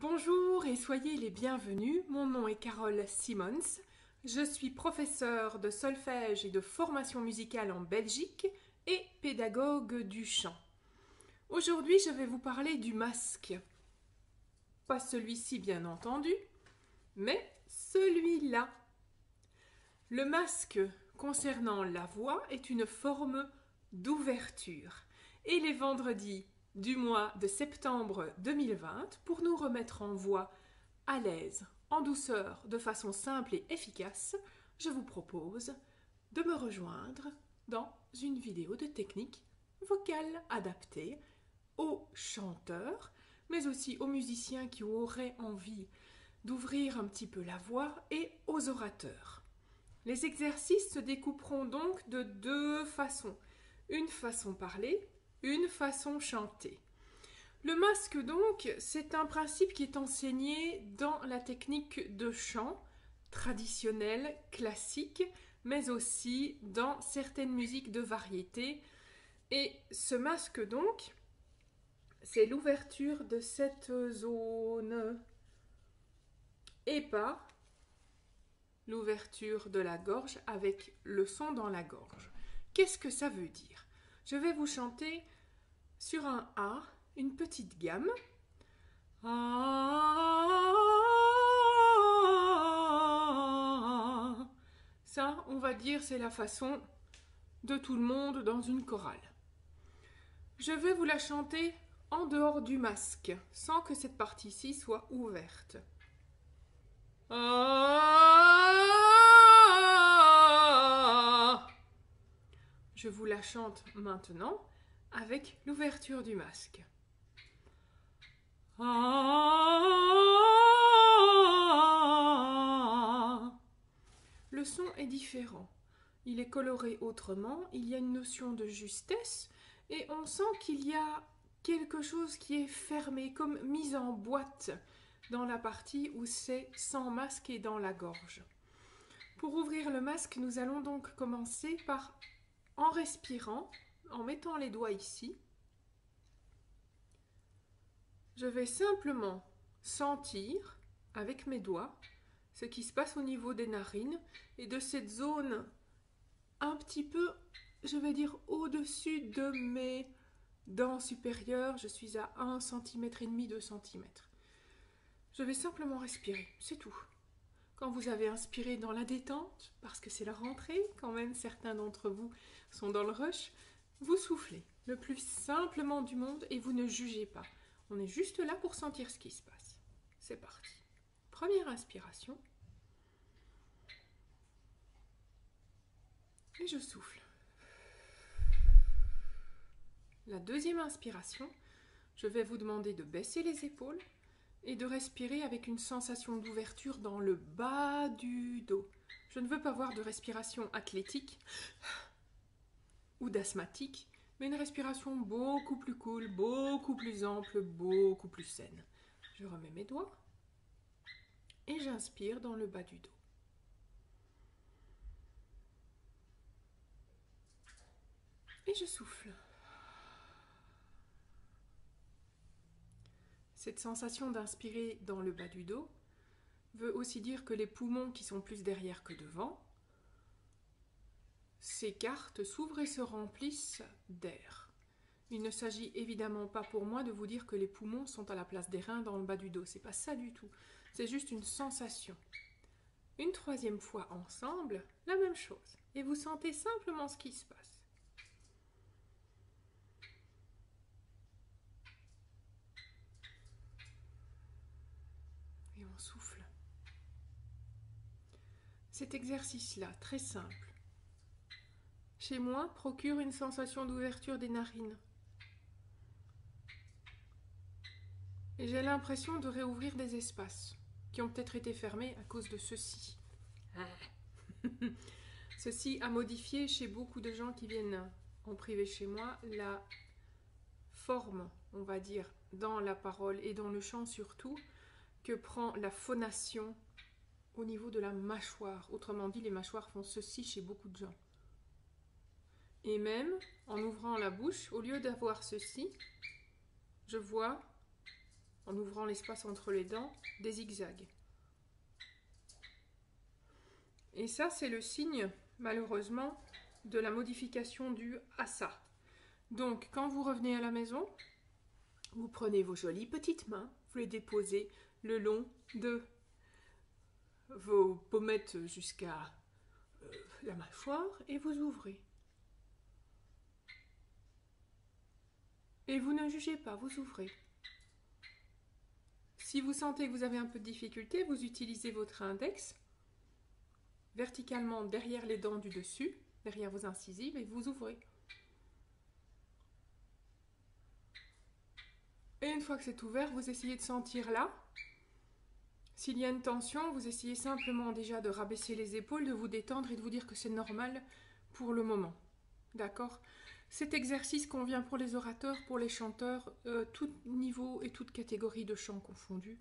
Bonjour et soyez les bienvenus, mon nom est Carole Simons, je suis professeure de solfège et de formation musicale en Belgique et pédagogue du chant. Aujourd'hui je vais vous parler du masque. Pas celui-ci bien entendu, mais celui-là. Le masque concernant la voix est une forme d'ouverture et les vendredis du mois de septembre 2020, pour nous remettre en voix à l'aise, en douceur, de façon simple et efficace, je vous propose de me rejoindre dans une vidéo de technique vocale adaptée aux chanteurs, mais aussi aux musiciens qui auraient envie d'ouvrir un petit peu la voix et aux orateurs. Les exercices se découperont donc de deux façons. Une façon parlée, une façon chantée. Le masque donc, c'est un principe qui est enseigné dans la technique de chant traditionnelle, classique, mais aussi dans certaines musiques de variété. Et ce masque donc, c'est l'ouverture de cette zone et pas l'ouverture de la gorge avec le son dans la gorge. Qu'est-ce que ça veut dire? Je vais vous chanter sur un A, une petite gamme. Ça, on va dire, c'est la façon de tout le monde dans une chorale. Je vais vous la chanter en dehors du masque, sans que cette partie-ci soit ouverte. Je vous la chante maintenant avec l'ouverture du masque. Le son est différent. Il est coloré autrement, il y a une notion de justesse et on sent qu'il y a quelque chose qui est fermé, comme mis en boîte dans la partie où c'est sans masque et dans la gorge. Pour ouvrir le masque, nous allons donc commencer par, en respirant, en mettant les doigts ici, je vais simplement sentir avec mes doigts ce qui se passe au niveau des narines et de cette zone un petit peu, je vais dire, au-dessus de mes dents supérieures. Je suis à 1 cm et demi, 2 cm. Je vais simplement respirer, c'est tout. Quand vous avez inspiré dans la détente, parce que c'est la rentrée, quand même certains d'entre vous sont dans le rush, vous soufflez le plus simplement du monde et vous ne jugez pas. On est juste là pour sentir ce qui se passe. C'est parti. Première inspiration. Et je souffle. La deuxième inspiration, je vais vous demander de baisser les épaules et de respirer avec une sensation d'ouverture dans le bas du dos. Je ne veux pas voir de respiration athlétique ou d'asthmatique, mais une respiration beaucoup plus cool, beaucoup plus ample, beaucoup plus saine. Je remets mes doigts et j'inspire dans le bas du dos. Et je souffle. Cette sensation d'inspirer dans le bas du dos veut aussi dire que les poumons qui sont plus derrière que devant s'écartent, s'ouvrent et se remplissent d'air. Il ne s'agit évidemment pas pour moi de vous dire que les poumons sont à la place des reins dans le bas du dos. C'est pas ça du tout. C'est juste une sensation. Une troisième fois ensemble, la même chose. Et vous sentez simplement ce qui se passe. Et on souffle. Cet exercice-là, très simple, chez moi, procure une sensation d'ouverture des narines. Et j'ai l'impression de réouvrir des espaces qui ont peut-être été fermés à cause de ceci. Ceci a modifié chez beaucoup de gens qui viennent en privé chez moi la forme, on va dire, dans la parole et dans le chant surtout, que prend la phonation au niveau de la mâchoire. Autrement dit, les mâchoires font ceci chez beaucoup de gens. Et même, en ouvrant la bouche, au lieu d'avoir ceci, je vois en ouvrant l'espace entre les dents, des zigzags. Et ça, c'est le signe, malheureusement, de la modification due à ça. Donc, quand vous revenez à la maison, vous prenez vos jolies petites mains, vous les déposez le long de vos pommettes jusqu'à la mâchoire et vous ouvrez. Et vous ne jugez pas, vous ouvrez. Si vous sentez que vous avez un peu de difficulté, vous utilisez votre index verticalement derrière les dents du dessus, derrière vos incisives, et vous ouvrez. Et une fois que c'est ouvert, vous essayez de sentir là. S'il y a une tension, vous essayez simplement déjà de rabaisser les épaules, de vous détendre et de vous dire que c'est normal pour le moment. D'accord ? Cet exercice convient pour les orateurs, pour les chanteurs, tout niveau et toute catégorie de chant confondus.